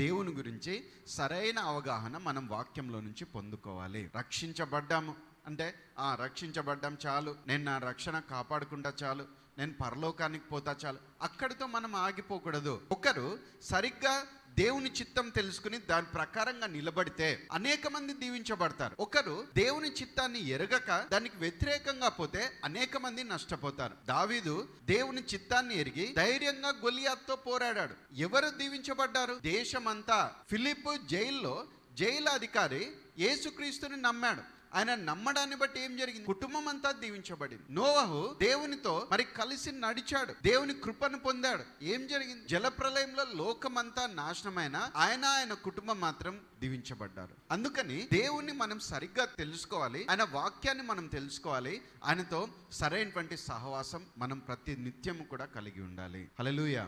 దేవుని గురించి సరైన అవగాహన మనం వాక్యంలో నుంచి పొందుకోవాలి. రక్షించబడ్డాము అంటే రక్షించబడ్డాం చాలు, నేను నా రక్షణ కాపాడుకుంటా చాలు, నేను పరలోకానికి పోతా చాలు, అక్కడితో మనం ఆగిపోకూడదు. ఒకరు సరిగ్గా దేవుని చిత్తం తెలుసుకుని దాని ప్రకారంగా నిలబడితే అనేక మంది దీవించబడతారు. ఒకరు దేవుని చిత్తాన్ని ఎరగక దానికి వ్యతిరేకంగా పోతే అనేక మంది నష్టపోతారు. దావీదు దేవుని చిత్తాన్ని ఎరిగి ధైర్యంగా గొలియాతుతో పోరాడాడు. ఎవరు దీవించబడ్డారు? దేశమంతా. ఫిలిప్పు జైల్లో జైలు అధికారి యేసుక్రీస్తుని నమ్మాడు. ఆయన నమ్మడాన్ని బట్టి ఏం జరిగింది? కుటుంబం అంతా దీవించబడింది. నోవహు దేవునితో మరి కలిసి నడిచాడు, దేవుని కృపను పొందాడు. ఏం జరిగింది? జలప్రలయంలో లోకమంతా నాశనమైన ఆయన కుటుంబం మాత్రం దీవించబడ్డారు. అందుకని దేవుణ్ణి మనం సరిగ్గా తెలుసుకోవాలి, ఆయన వాక్యాన్ని మనం తెలుసుకోవాలి, ఆయనతో సరైనటువంటి సహవాసం మనం ప్రతి నిత్యము కూడా కలిగి ఉండాలి. హల్లెలూయా.